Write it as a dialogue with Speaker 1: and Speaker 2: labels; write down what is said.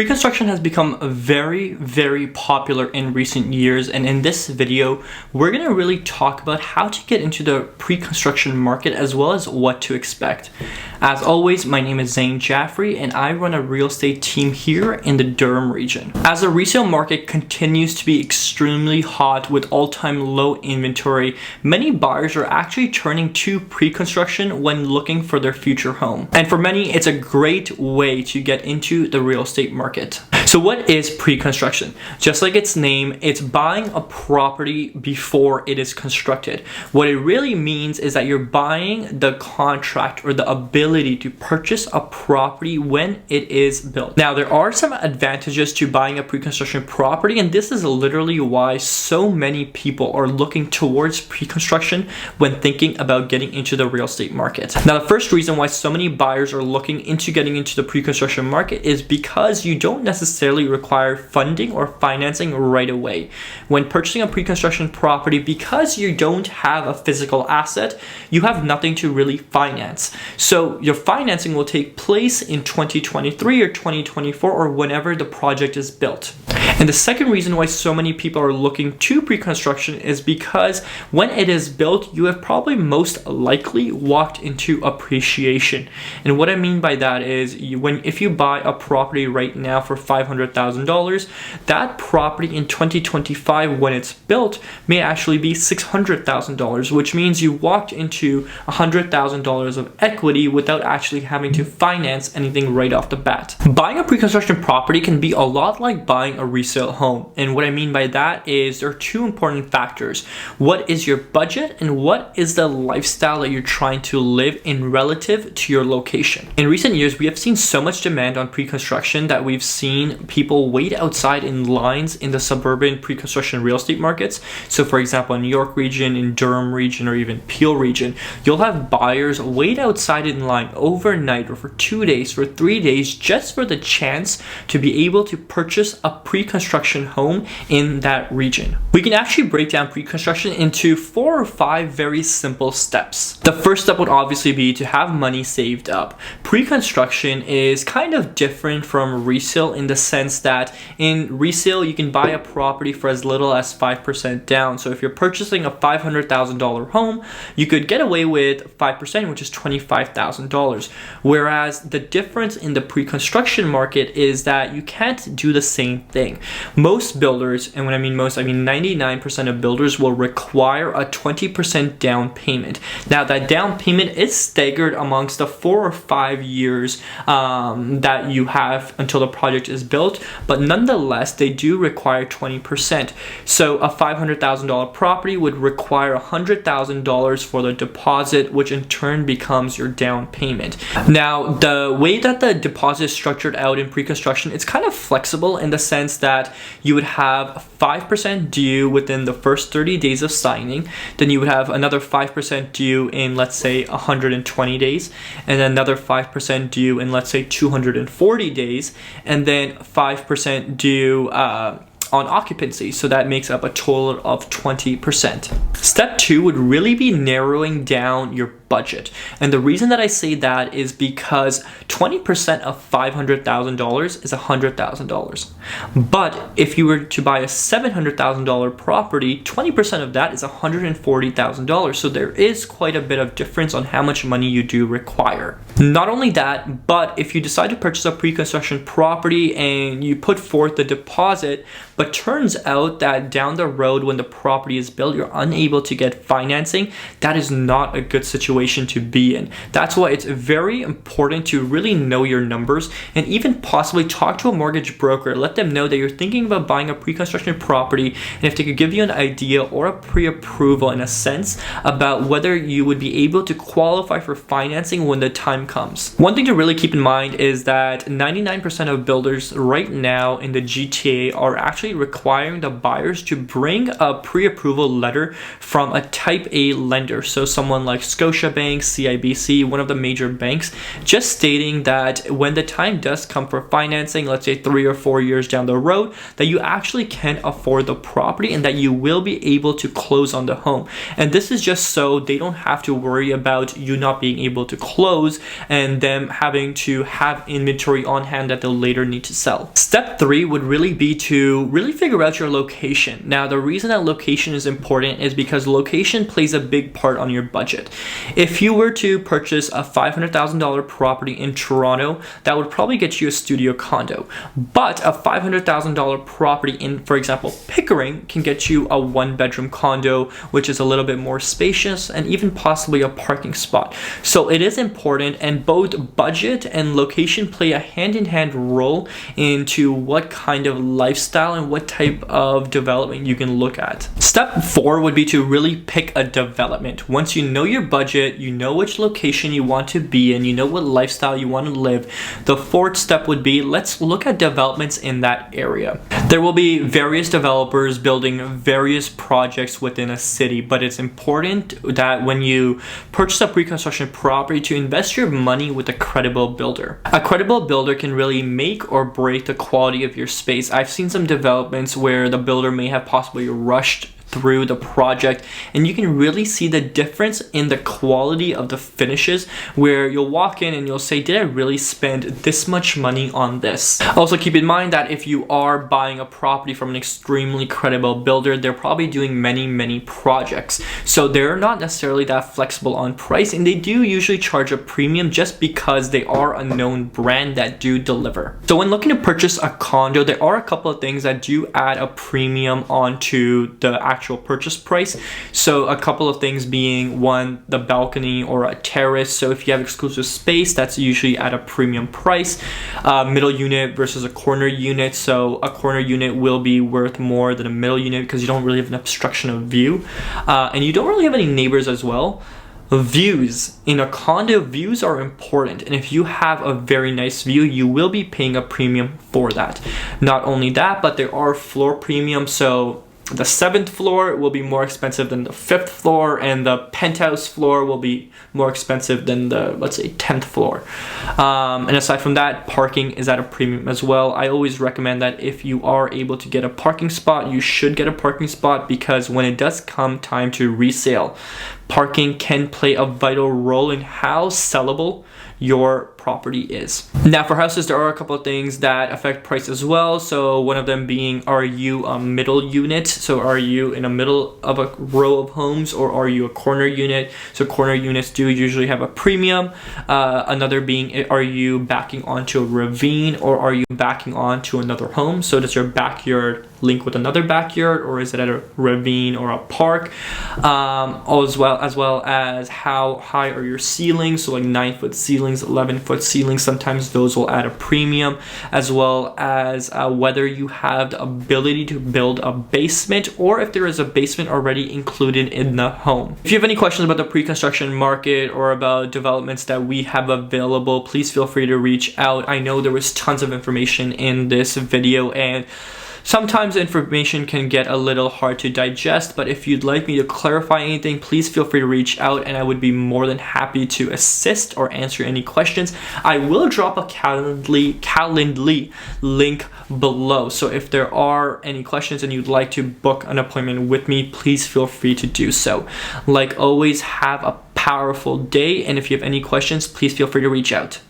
Speaker 1: Pre-construction has become very, very popular in recent years, and in this video, we're going to really talk about how to get into the pre-construction market as well as what to expect. As always, my name is Zane Jaffrey, and I run a real estate team here in the Durham region. As the resale market continues to be extremely hot with all-time low inventory, many buyers are actually turning to pre-construction when looking for their future home. And for many, it's a great way to get into the real estate market. So what is pre-construction? Just like its name, it's buying a property before it is constructed. What it really means is that you're buying the contract or the ability to purchase a property when it is built. Now, there are some advantages to buying a pre-construction property, and this is literally why so many people are looking towards pre-construction when thinking about getting into the real estate market. Now, the first reason why so many buyers are looking into getting into the pre-construction market is because you don't necessarily require funding or financing right away. When purchasing a pre-construction property, because you don't have a physical asset, you have nothing to really finance. So your financing will take place in 2023 or 2024 or whenever the project is built. And the second reason why so many people are looking to pre-construction is because when it is built, you have probably most likely walked into appreciation. And what I mean by that is if you buy a property right now for $500,000, that property in 2025 when it's built may actually be $600,000, which means you walked into $100,000 of equity without actually having to finance anything right off the bat. Buying a pre-construction property can be a lot like buying a resale home. And what I mean by that is there are two important factors. What is your budget and what is the lifestyle that you're trying to live in relative to your location? In recent years, we have seen so much demand on pre-construction that we've seen people wait outside in lines in the suburban pre-construction real estate markets. So for example, in New York region, in Durham region, or even Peel region, you'll have buyers wait outside in line overnight or for 2 days, for 3 days, just for the chance to be able to purchase a pre-construction home in that region. We can actually break down pre-construction into 4 or 5 very simple steps. The first step would obviously be to have money saved up. Pre-construction is kind of different from resale in the sense that in resale, you can buy a property for as little as 5% down. So if you're purchasing a $500,000 home, you could get away with 5%, which is $25,000. Whereas the difference in the pre-construction market is that you can't do the same thing. Most builders, and when I mean most, I mean 99% of builders will require a 20% down payment. Now that down payment is staggered amongst the 4 or 5 years that you have until the project is built, but nonetheless, they do require 20%. So a $500,000 property would require $100,000 for the deposit, which in turn becomes your down payment. Now, the way that the deposit is structured out in pre-construction, it's kind of flexible in the sense that you would have 5% due within the first 30 days of signing, then you would have another 5% due in, let's say, 120 days, and another 5% due in, let's say, 240 days, and then 5% due on occupancy. So that makes up a total of 20%. Step 2 would really be narrowing down your budget. And the reason that I say that is because 20% of $500,000 is $100,000. But if you were to buy a $700,000 property, 20% of that is $140,000. So there is quite a bit of difference on how much money you do require. Not only that, but if you decide to purchase a pre-construction property and you put forth the deposit, but turns out that down the road when the property is built, you're unable to get financing, that is not a good situation to be in. That's why it's very important to really know your numbers and even possibly talk to a mortgage broker. Let them know that you're thinking about buying a pre-construction property, and if they could give you an idea or a pre-approval in a sense about whether you would be able to qualify for financing when the time comes. One thing to really keep in mind is that 99% of builders right now in the GTA are actually requiring the buyers to bring a pre-approval letter from a type A lender. So someone like Scotia Scotiabank, CIBC, one of the major banks, just stating that when the time does come for financing, let's say 3 or 4 years down the road, that you actually can afford the property and that you will be able to close on the home. And this is just so they don't have to worry about you not being able to close and them having to have inventory on hand that they'll later need to sell. Step 3 would really be to really figure out your location. Now, the reason that location is important is because location plays a big part on your budget. If you were to purchase a $500,000 property in Toronto, that would probably get you a studio condo. But a $500,000 property in, for example, Pickering can get you a 1-bedroom condo, which is a little bit more spacious and even possibly a parking spot. So it is important, and both budget and location play a hand-in-hand role into what kind of lifestyle and what type of development you can look at. Step 4 would be to really pick a development. Once you know your budget, you know which location you want to be in, you know what lifestyle you want to live, the 4th step would be, let's look at developments in that area. There will be various developers building various projects within a city, but it's important that when you purchase a pre-construction property to invest your money with a credible builder. A credible builder can really make or break the quality of your space. I've seen some developments where the builder may have possibly rushed through the project, and you can really see the difference in the quality of the finishes, where you'll walk in and you'll say, did I really spend this much money on this? Also, keep in mind that if you are buying a property from an extremely credible builder, they're probably doing many projects, so they're not necessarily that flexible on price, and they do usually charge a premium just because they are a known brand that do deliver. So when looking to purchase a condo, there are a couple of things that do add a premium onto the actual purchase price. So a couple of things being, one, the balcony or a terrace. So if you have exclusive space, that's usually at a premium price. Middle unit versus a corner unit. So a corner unit will be worth more than a middle unit because you don't really have an obstruction of view, and you don't really have any neighbors as well. Views. In a condo, views are important, and if you have a very nice view, you will be paying a premium for that. Not only that, but there are floor premiums. So the 7th floor will be more expensive than the 5th floor, and the penthouse floor will be more expensive than the, let's say, 10th floor. And aside from that, parking is at a premium as well. I always recommend that if you are able to get a parking spot, you should get a parking spot, because when it does come time to resale, parking can play a vital role in how sellable your property is. Now, for houses, there are a couple of things that affect price as well. So one of them being, are you a middle unit? So are you in the middle of a row of homes, or are you a corner unit? So corner units do usually have a premium. Another being, are you backing onto a ravine, or are you backing onto another home? So does your backyard link with another backyard, or is it at a ravine or a park? As well as how high are your ceilings? So like 9-foot ceilings, 11-foot ceilings, sometimes those will add a premium, as well as whether you have the ability to build a basement, or if there is a basement already included in the home. If you have any questions about the pre-construction market or about developments that we have available, please feel free to reach out. I know there was tons of information in this video, and sometimes the information can get a little hard to digest, but if you'd like me to clarify anything, please feel free to reach out, and I would be more than happy to assist or answer any questions. I will drop a Calendly link below, so if there are any questions and you'd like to book an appointment with me, please feel free to do so. Like always, have a powerful day, and if you have any questions, please feel free to reach out.